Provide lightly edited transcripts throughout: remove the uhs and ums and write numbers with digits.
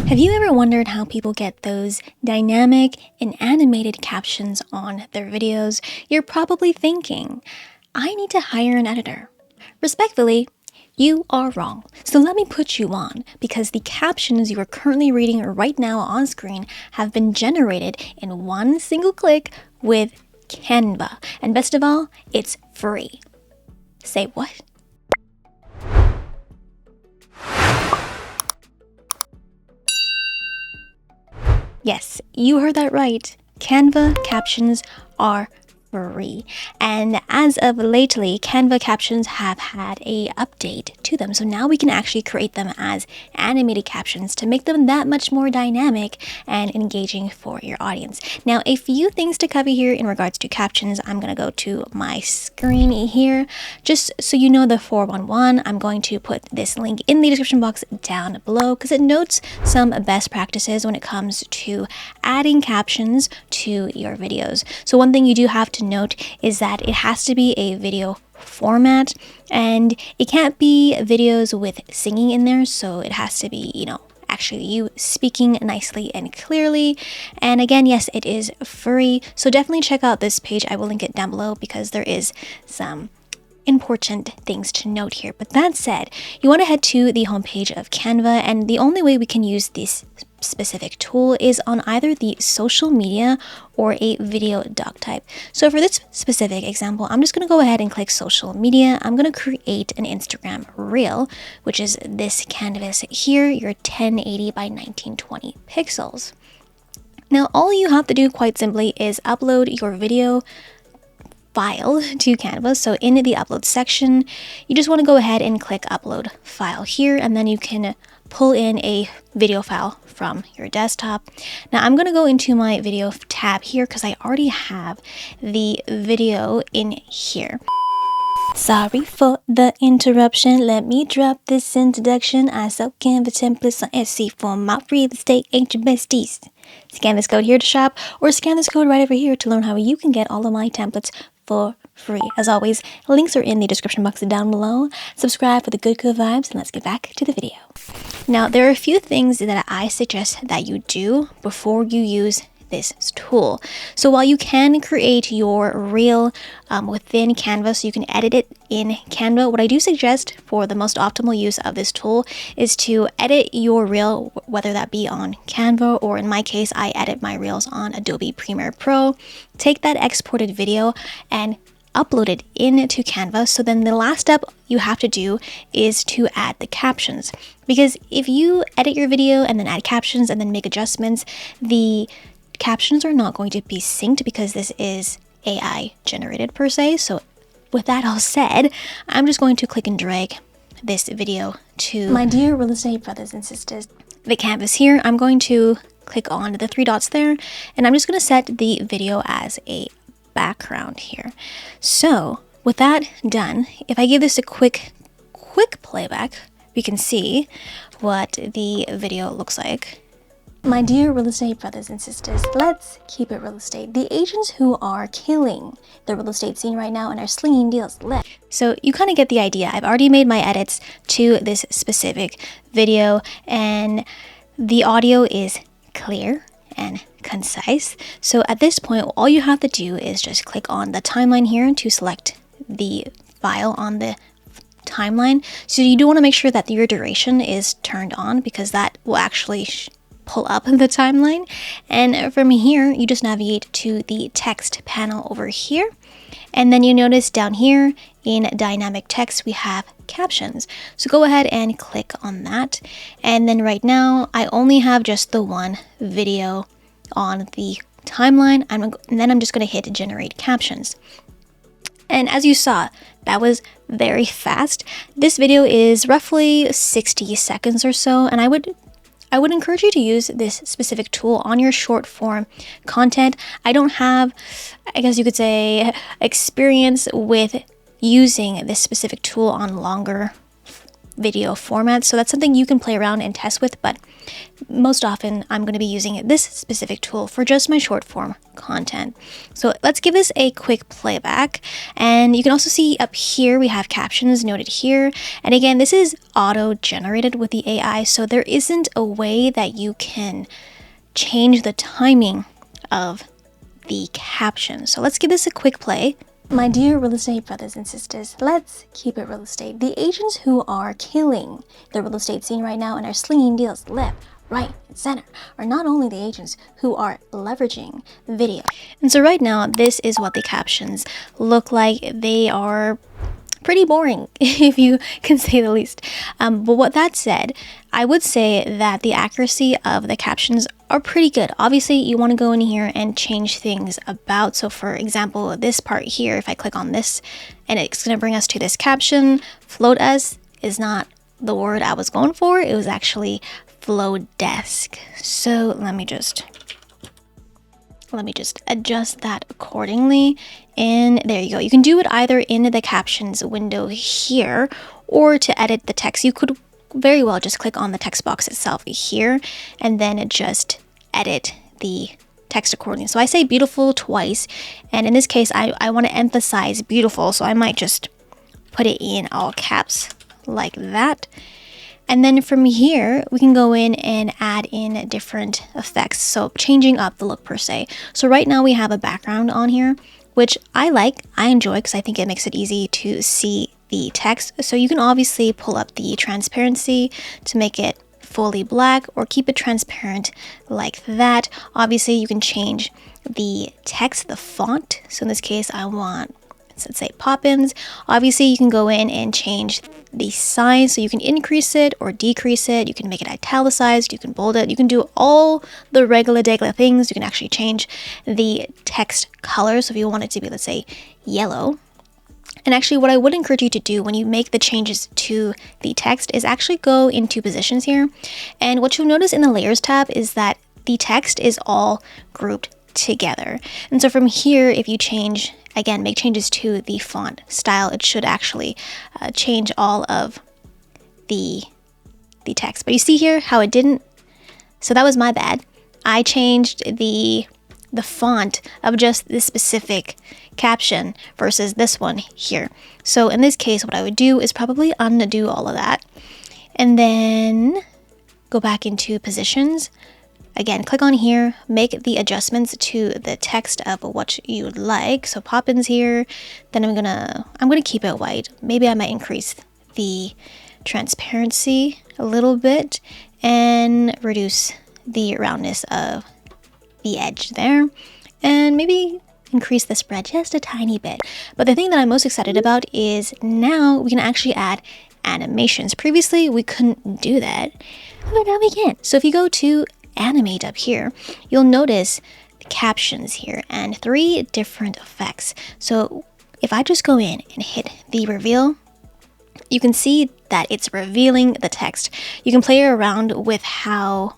Have you ever wondered how people get those dynamic and animated captions on their videos? You're probably thinking, I need to hire an editor. Respectfully, you are wrong. So let me put you on, because the captions you are currently reading right now on screen have been generated in one single click with Canva. And best of all, it's free. Say what? Yes, you heard that right. Canva Captions are free. And as of lately, Canva Captions have had a update to them. So now we can actually create them as animated captions to make them that much more dynamic and engaging for your audience. Now, a few things to cover here in regards to captions. I'm going to go to my screen here. Just so you know the 411, I'm going to put this link in the description box down below because it notes some best practices when it comes to adding captions to your videos. So one thing you do have to note is that it has to be a video format, and it can't be videos with singing in there, so it has to be, actually you speaking nicely and clearly. And again, yes, it is free, so definitely check out this page. I will link it down below because there is some important things to note here. But that said, you want to head to the homepage of Canva, and the only way we can use this specific tool is on either the social media or a video doc type. So for this specific example, I'm just going to go ahead and click social media. I'm going to create an Instagram reel, which is this canvas here, your 1080 by 1920 pixels. Now, all you have to do quite simply is upload your video file to Canva. So in the upload section, you just want to go ahead and click upload file here, and then you can pull in a video file from your desktop. Now I'm going to go into my video tab here because I already have the video in here. Sorry for the interruption. Let me drop this introduction. I sell Canva templates on Etsy for my real estate agent besties. Scan this code here to shop, or scan this code right over here to learn how you can get all of my templates for free. As always, links are in the description box down below. Subscribe for the good vibes, and let's get back to the video. Now, there are a few things that I suggest that you do before you use this tool. So while you can create your reel within Canva, so you can edit it in Canva, what I do suggest for the most optimal use of this tool is to edit your reel, whether that be on Canva, or in my case, I edit my reels on Adobe Premiere Pro. Take that exported video and upload it into Canva. So then the last step you have to do is to add the captions, because if you edit your video and then add captions and then make adjustments, the captions are not going to be synced because this is AI generated per se. So with that all said, I'm just going to click and drag this video to my dear real estate brothers and sisters, the canvas here. I'm going to click on the three dots there, and I'm just going to set the video as a background here. So with that done, if I give this a quick playback, we can see what the video looks like. My dear real estate brothers and sisters, let's keep it real estate. The agents who are killing the real estate scene right now and are slinging deals left. So you kind of get the idea. I've already made my edits to this specific video, and the audio is clear and concise. So at this point, all you have to do is just click on the timeline here to select the file on the timeline. So you do want to make sure that your duration is turned on, because that will actually pull up the timeline. And from here, you just navigate to the text panel over here, and then you notice down here in dynamic text we have captions. So go ahead and click on that, and then right now I only have just the one video on the timeline, and then I'm just going to hit generate captions. And as you saw, that was very fast. This video is roughly 60 seconds or so, and I would encourage you to use this specific tool on your short form content. I don't have, I guess you could say, experience with using this specific tool on longer video formats. So that's something you can play around and test with, but most often I'm going to be using this specific tool for just my short form content. So let's give this a quick playback. And you can also see up here we have captions noted here. And again, this is auto generated with the AI, so there isn't a way that you can change the timing of the caption. So let's give this a quick play. My dear real estate brothers and sisters, let's keep it real estate. The agents who are killing the real estate scene right now and are slinging deals left, right, and center are not only the agents who are leveraging video. And so right now, this is what the captions look like. They are pretty boring, if you can say the least. But what that said, I would say that the accuracy of the captions are pretty good. Obviously, you want to go in here and change things about. So for example, this part here, if I click on this and it's going to bring us to this caption, float us is not the word I was going for. It was actually flow desk. So let me just adjust that accordingly. And there you go. You can do it either in the captions window here, or to edit the text, you could very well just click on the text box itself here and then just edit the text accordingly. So I say beautiful twice, and in this case I want to emphasize beautiful, so I might just put it in all caps like that. And then from here, we can go in and add in different effects. So changing up the look per se. So right now we have a background on here, which I enjoy because I think it makes it easy to see the text. So you can obviously pull up the transparency to make it fully black or keep it transparent like that. Obviously you can change the text, the font. So in this case, I want, let's say Poppins. Obviously you can go in and change the size, so you can increase it or decrease it. You can make it italicized, you can bold it, you can do all the regular things. You can actually change the text color, so if you want it to be, let's say, yellow. And actually what I would encourage you to do when you make the changes to the text is actually go into positions here, and what you'll notice in the layers tab is that the text is all grouped together. And so from here, if you change, again, make changes to the font style, it should actually change all of the text. But you see here how it didn't, so that was my bad. I changed the font of just this specific caption versus this one here. So in this case, what I would do is probably undo all of that and then go back into positions. Again, click on here, make the adjustments to the text of what you'd like. So Poppins here, then I'm gonna keep it white. Maybe I might increase the transparency a little bit and reduce the roundness of the edge there, and maybe increase the spread just a tiny bit. But the thing that I'm most excited about is now we can actually add animations. Previously, we couldn't do that, but now we can. So if you go to animate up here, you'll notice the captions here and 3 different effects. So if I just go in and hit the reveal, you can see that it's revealing the text. You can play around with how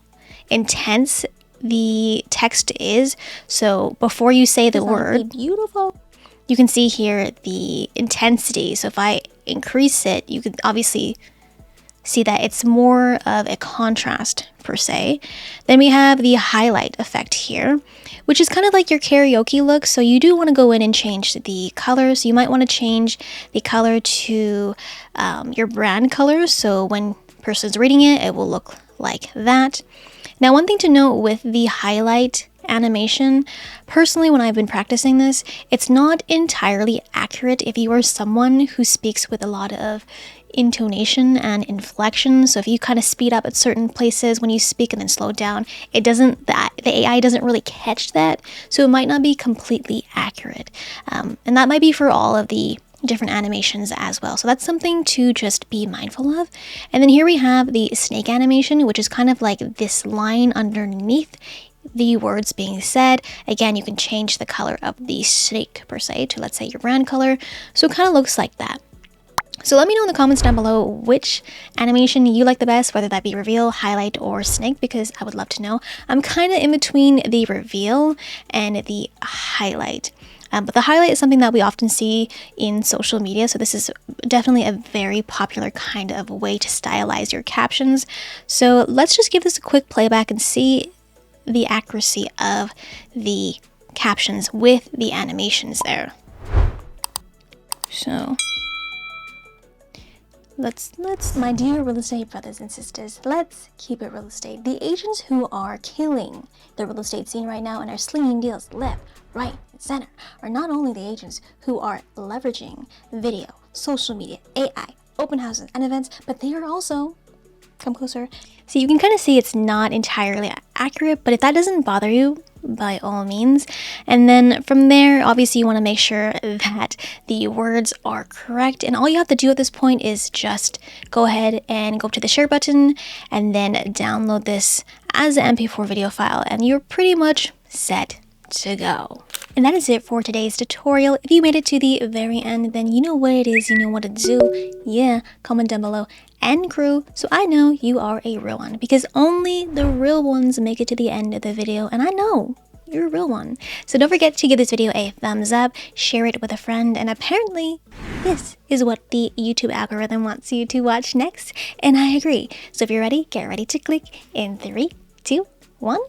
intense the text is. So before you say the word beautiful, you can see here the intensity. So if I increase it, you can obviously see that it's more of a contrast per se. Then we have the highlight effect here, which is kind of like your karaoke look. So you do want to go in and change the colors. You might want to change the color to your brand colors. So when person's reading it, it will look like that. Now, one thing to note with the highlight animation, personally, when I've been practicing this, it's not entirely accurate if you are someone who speaks with a lot of intonation and inflection. So if you kind of speed up at certain places when you speak and then slow down, the AI doesn't really catch that, so it might not be completely accurate. And that might be for all of the different animations as well. So that's something to just be mindful of. And then here we have the snake animation, which is kind of like this line underneath the words being said. Again, you can change the color of the snake per se to, let's say, your brand color. So it kind of looks like that. So let me know in the comments down below which animation you like the best, whether that be reveal, highlight, or snake, because I would love to know. I'm kind of in between the reveal and the highlight. But the highlight is something that we often see in social media. So this is definitely a very popular kind of way to stylize your captions. So let's just give this a quick playback and see the accuracy of the captions with the animations there. So let's my dear real estate brothers and sisters, let's keep it real estate. The agents who are killing the real estate scene right now and are slinging deals left, right, and center are not only the agents who are leveraging video, social media, AI, open houses, and events, but they are also, come closer. So you can kind of see it's not entirely accurate, but if that doesn't bother you, by all means. And then from there, obviously you want to make sure that the words are correct, and all you have to do at this point is just go ahead and go to the share button and then download this as an MP4 video file, and you're pretty much set to go. And that is it for today's tutorial. If you made it to the very end, then you know what it is, you know what to do. Yeah, comment down below and crew, so I know you are a real one, because only the real ones make it to the end of the video, and I know you're a real one. So don't forget to give this video a thumbs up, share it with a friend, and apparently this is what the YouTube algorithm wants you to watch next, and I agree. So if you're ready, get ready to click in 3, 2, 1.